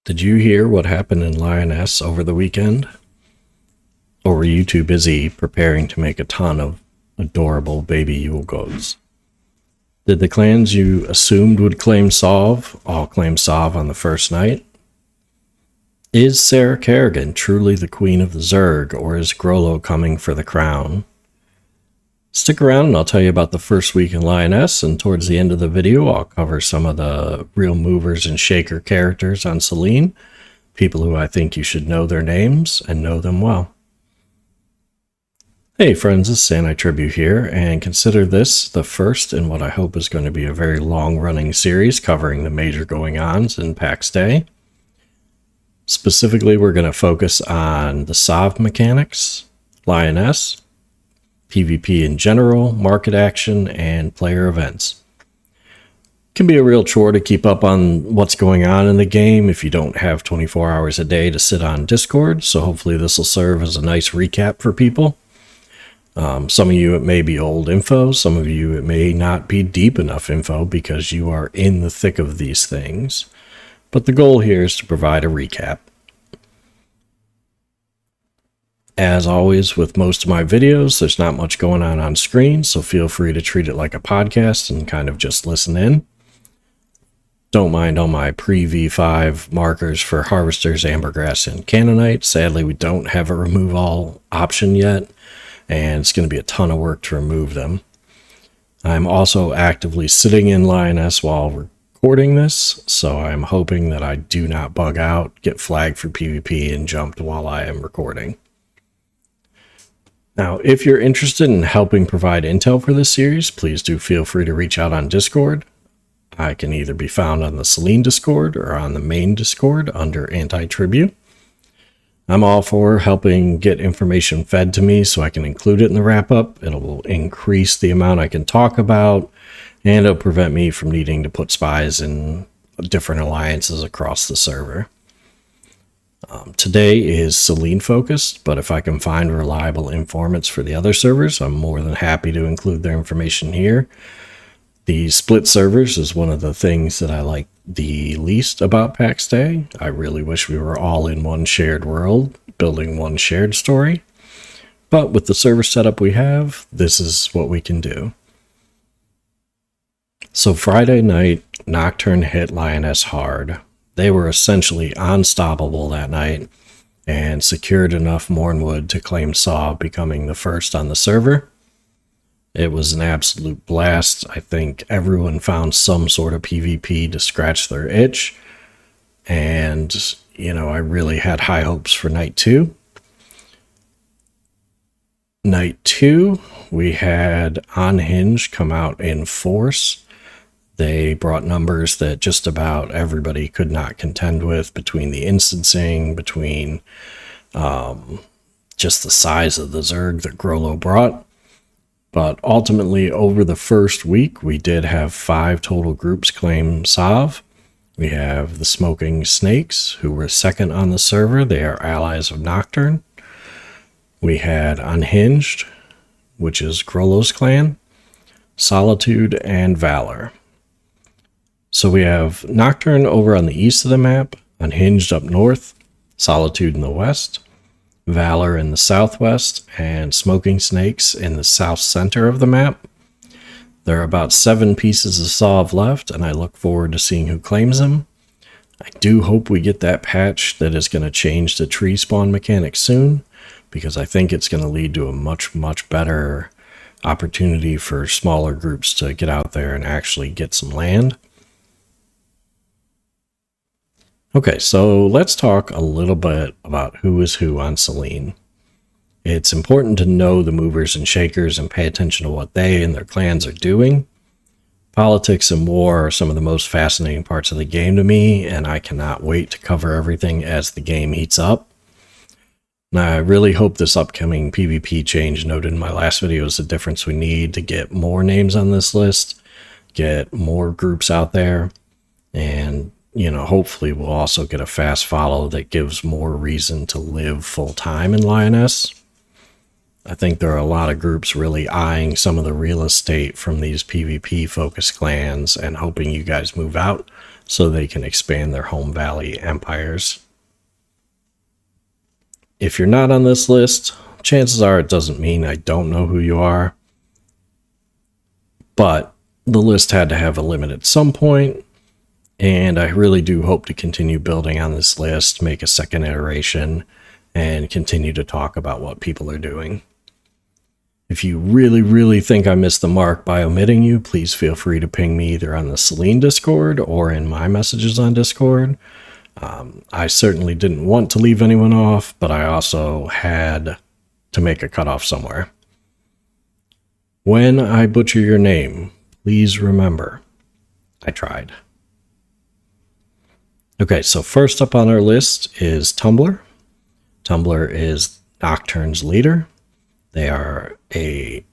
Did you hear what happened in Lyonesse over the weekend? Or were you too busy preparing to make a ton of adorable baby Yule goats? Did the clans you assumed would claim Sov all claim Sov on the first night? Is Sarah Kerrigan truly the queen of the Zerg, or is Grollo coming for the crown? Stick around and I'll tell you about the first week in Lyonesse, and towards the end of the video I'll cover some of the real movers and shaker characters on Selene, people who I think you should know their names and know them well. Hey friends, it's Anti-Tribute here, and consider this the first in what I hope is going to be a very long-running series covering the major going-ons in Pax Dei. Specifically, we're going to focus on the Sov mechanics, Lyonesse, PvP in general, market action, and player events. It can be a real chore to keep up on what's going on in the game if you don't have 24 hours a day to sit on Discord, so hopefully this will serve as a nice recap for people. Some of you, it may be old info. Some of you, it may not be deep enough info because you are in the thick of these things. But the goal here is to provide a recap. As always, with most of my videos, there's not much going on screen, so feel free to treat it like a podcast and kind of just listen in. Don't mind all my pre-V5 markers for Harvesters, Ambergrass, and Cannonite. Sadly, we don't have a remove all option yet, and it's going to be a ton of work to remove them. I'm also actively sitting in Lyonesse while recording this, so I'm hoping that I do not bug out, get flagged for PvP, and jumped while I am recording. Now, if you're interested in helping provide intel for this series, please do feel free to reach out on Discord. I can either be found on the Selene Discord or on the main Discord under Anti-Tribute. I'm all for helping get information fed to me so I can include it in the wrap-up. It will increase the amount I can talk about, and it'll prevent me from needing to put spies in different alliances across the server. Today is Selene focused, but if I can find reliable informants for the other servers, I'm more than happy to include their information here. The split servers is one of the things that I like the least about Pax Dei. I really wish we were all in one shared world, building one shared story. But with the server setup we have, this is what we can do. So Friday night, Nocturne hit Lyonesse hard. They were essentially unstoppable that night and secured enough Mornwood to claim Sov, becoming the first on the server. It was an absolute blast. I think everyone found some sort of PvP to scratch their itch. And, you know, I really had high hopes for night 2. Night 2, we had Unhinged come out in force. They brought numbers that just about everybody could not contend with, between the instancing, between just the size of the Zerg that Grollo brought. But ultimately, over the first week, we did have 5 total groups claim Sov. We have the Smoking Snakes, who were second on the server. They are allies of Nocturne. We had Unhinged, which is Grollo's clan, Solitude, and Valor. So we have Nocturne over on the east of the map, Unhinged up north, Solitude in the west, Valor in the southwest, and Smoking Snakes in the south center of the map. There are about 7 pieces of Sov left, and I look forward to seeing who claims them. I do hope we get that patch that is going to change the tree spawn mechanic soon, because I think it's going to lead to a much, much better opportunity for smaller groups to get out there and actually get some land. Okay, so let's talk a little bit about who is who on Selene. It's important to know the movers and shakers and pay attention to what they and their clans are doing. Politics and war are some of the most fascinating parts of the game to me, and I cannot wait to cover everything as the game heats up. Now, I really hope this upcoming PvP change noted in my last video is the difference we need to get more names on this list, get more groups out there, and you know, hopefully we'll also get a fast follow that gives more reason to live full-time in Lyonesse. I think there are a lot of groups really eyeing some of the real estate from these PvP-focused clans and hoping you guys move out so they can expand their home valley empires. If you're not on this list, chances are it doesn't mean I don't know who you are, but the list had to have a limit at some point, and I really do hope to continue building on this list, make a second iteration, and continue to talk about what people are doing. If you really think I missed the mark by omitting you, please feel free to ping me either on the Selene Discord or in my messages on Discord. I certainly didn't want to leave anyone off, but I also had to make a cutoff somewhere. When I butcher your name, please remember, I tried. Okay, so first up on our list is Tumblr. Tumblr is Nocturne's leader. They are a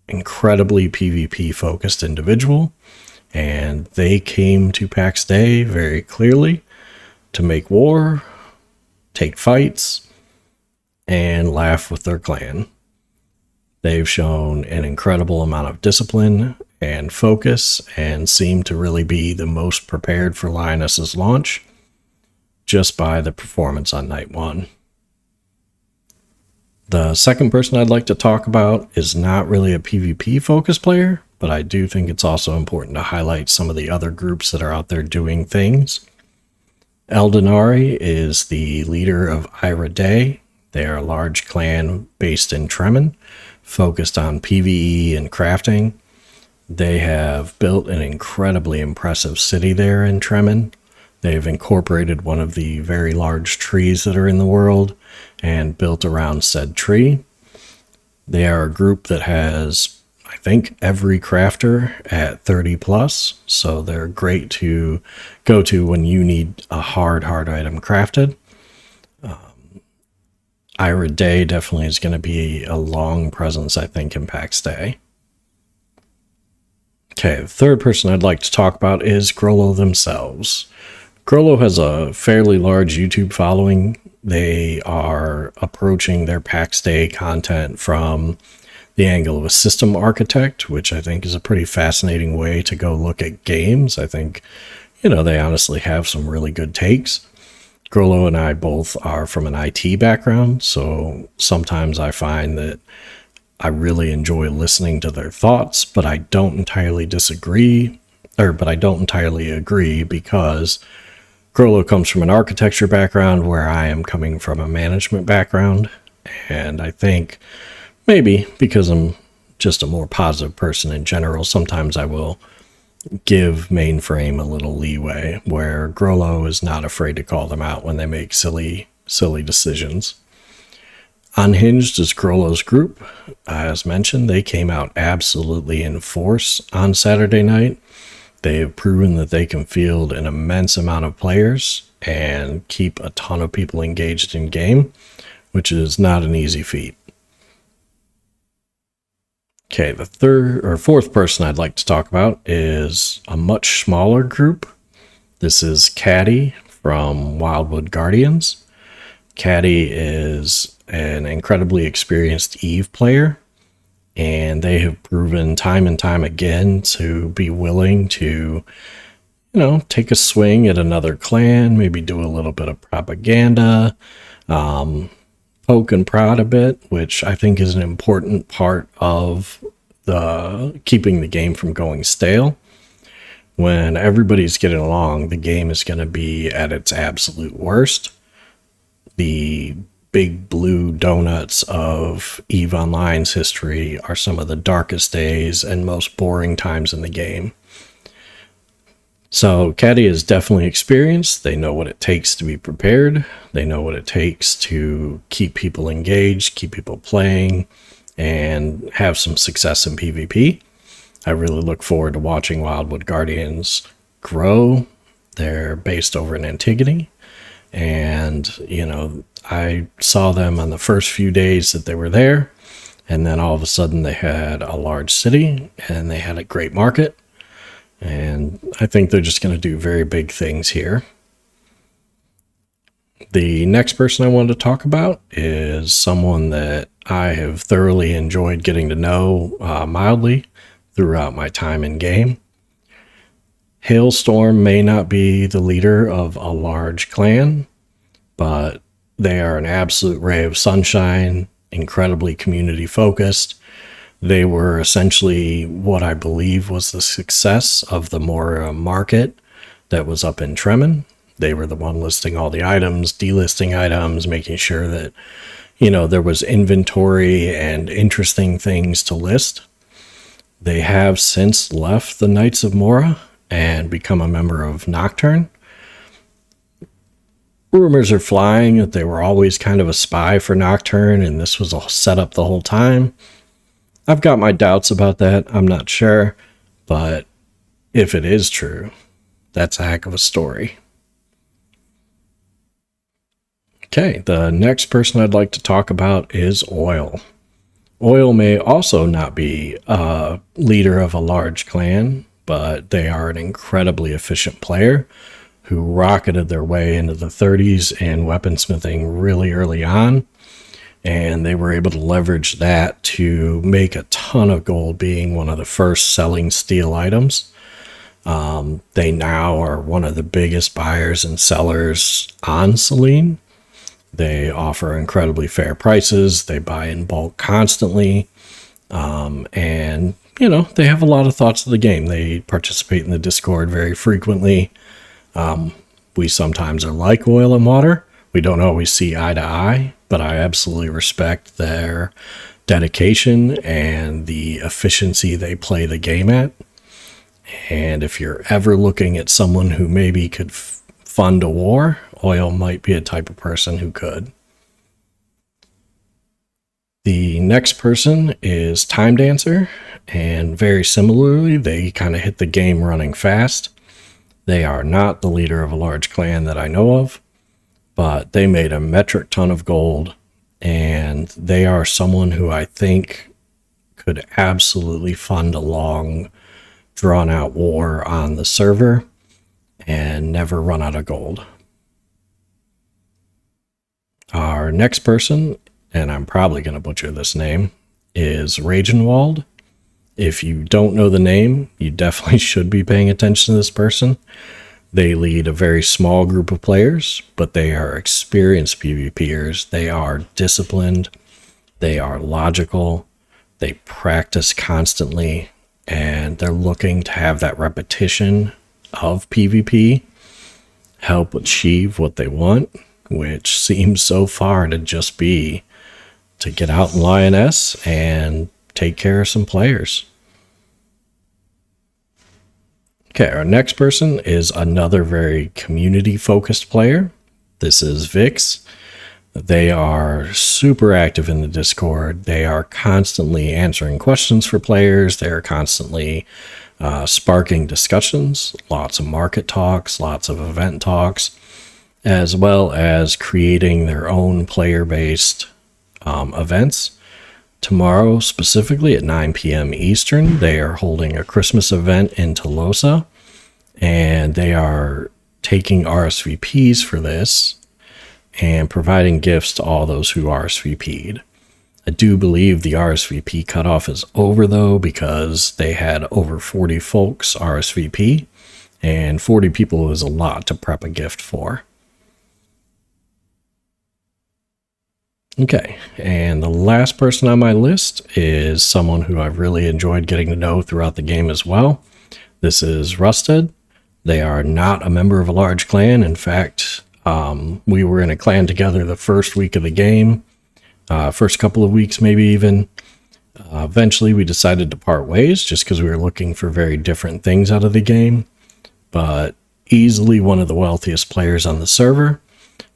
incredibly PvP focused individual, and they came to Pax Dei very clearly to make war, take fights, and laugh with their clan. They've shown an incredible amount of discipline and focus and seem to really be the most prepared for Lyoness's launch just by the performance on night one. The second person I'd like to talk about is not really a PvP focused player, but I do think it's also important to highlight some of the other groups that are out there doing things. Eldenari is the leader of Ira Day. They are a large clan based in Tremen, focused on PvE and crafting. They have built an incredibly impressive city there in Tremen. They've incorporated one of the very large trees that are in the world and built around said tree. They are a group that has, I think, every crafter at 30 plus, so they're great to go to when you need a hard item crafted. Ira Day definitely is going to be a long presence, I think, in Pax Dei. Okay, the third person I'd like to talk about is Grollo themselves. Grollo has a fairly large YouTube following. They are approaching their Pax Dei content from the angle of a system architect, which I think is a pretty fascinating way to go look at games. I think, they honestly have some really good takes. Grollo and I both are from an IT background, so sometimes I find that I really enjoy listening to their thoughts, but I don't entirely agree because Grollo comes from an architecture background where I am coming from a management background, and I think maybe because I'm just a more positive person in general, sometimes I will give mainframe a little leeway, where Grollo is not afraid to call them out when they make silly decisions. Unhinged is Grollo's group. As mentioned, they came out absolutely in force on Saturday night. They have proven that they can field an immense amount of players and keep a ton of people engaged in game, which is not an easy feat. Okay, the fourth person I'd like to talk about is a much smaller group. This is Caddy from Wildwood Guardians. Caddy is an incredibly experienced Eve player, and they have proven time and time again to be willing to, take a swing at another clan, maybe do a little bit of propaganda, poke and prod a bit, which I think is an important part of keeping the game from going stale. When everybody's getting along, the game is going to be at its absolute worst. The big blue donuts of EVE Online's history are some of the darkest days and most boring times in the game. So Caddy is definitely experienced. They know what it takes to be prepared. They know what it takes to keep people engaged, keep people playing, and have some success in PvP. I really look forward to watching Wildwood Guardians grow. They're based over in Antigone, and I saw them on the first few days that they were there, and then all of a sudden they had a large city and they had a great market, and I think they're just going to do very big things here. The next person I wanted to talk about is someone that I have thoroughly enjoyed getting to know mildly throughout my time in game. Hailstorm may not be the leader of a large clan, but they are an absolute ray of sunshine, incredibly community focused. They were essentially what I believe was the success of the Mora market that was up in Tremen. They were the one listing all the items, delisting items, making sure that, there was inventory and interesting things to list. They have since left the Knights of Mora and become a member of Nocturne. Rumors are flying that they were always kind of a spy for Nocturne and this was a setup the whole time. I've got my doubts about that. I'm not sure. But if it is true, that's a heck of a story. Okay, the next person I'd like to talk about is Oil. Oil may also not be a leader of a large clan, but they are an incredibly efficient player who rocketed their way into the 30s in weaponsmithing really early on. And they were able to leverage that to make a ton of gold, being one of the first selling steel items. They now are one of the biggest buyers and sellers on Selene. They offer incredibly fair prices. They buy in bulk constantly. And, they have a lot of thoughts of the game. They participate in the Discord very frequently. We sometimes are like Oil and Water. We don't always see eye to eye, but I absolutely respect their dedication and the efficiency they play the game at. And if you're ever looking at someone who maybe could fund a war, Oil might be a type of person who could. The next person is Time Dancer, and very similarly, they kind of hit the game running fast. They are not the leader of a large clan that I know of, but they made a metric ton of gold, and they are someone who I think could absolutely fund a long, drawn-out war on the server and never run out of gold. Our next person, and I'm probably going to butcher this name, is Ragenwald. If you don't know the name, you definitely should be paying attention to this person. They lead a very small group of players, but they are experienced PvPers. They are disciplined. They are logical. They practice constantly, and they're looking to have that repetition of PvP help achieve what they want, which seems so far to just be to get out in Lyonesse and take care of some players. Okay, our next person is another very community-focused player. This is Vix. They are super active in the Discord. They are constantly answering questions for players. They are constantly sparking discussions, lots of market talks, lots of event talks, as well as creating their own player-based events. Tomorrow, specifically at 9 p.m. Eastern, they are holding a Christmas event in Tolosa, and they are taking RSVPs for this and providing gifts to all those who RSVP'd. I do believe the RSVP cutoff is over, though, because they had over 40 folks RSVP, and 40 people is a lot to prep a gift for. Okay, and the last person on my list is someone who I've really enjoyed getting to know throughout the game as well. This is Rusted. They are not a member of a large clan. In fact, we were in a clan together the first week of the game, first couple of weeks maybe even. Eventually we decided to part ways just because we were looking for very different things out of the game, but easily one of the wealthiest players on the server.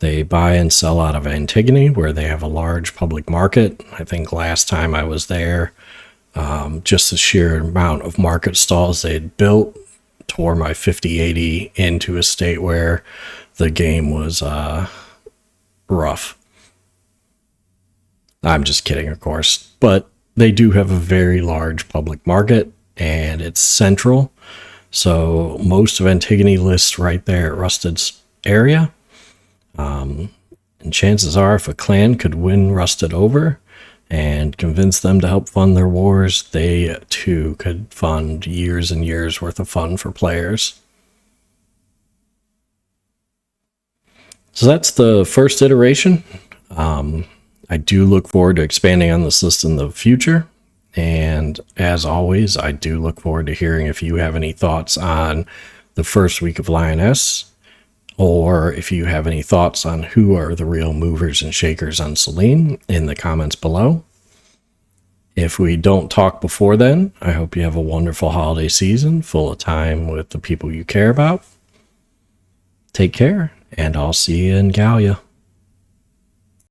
They buy and sell out of Antigone, where they have a large public market. I think last time I was there, just the sheer amount of market stalls they had built tore my 5080 into a state where the game was rough. I'm just kidding, of course. But they do have a very large public market, and it's central. So most of Antigone lists right there at Rusted's area. And chances are, if a clan could win Rusted over and convince them to help fund their wars, they too could fund years and years worth of fun for players. So that's the first iteration. I do look forward to expanding on this list in the future. And as always, I do look forward to hearing if you have any thoughts on the first week of Lyonesse, or if you have any thoughts on who are the real movers and shakers on Selene in the comments below. If we don't talk before then, I hope you have a wonderful holiday season full of time with the people you care about. Take care, and I'll see you in Gallia.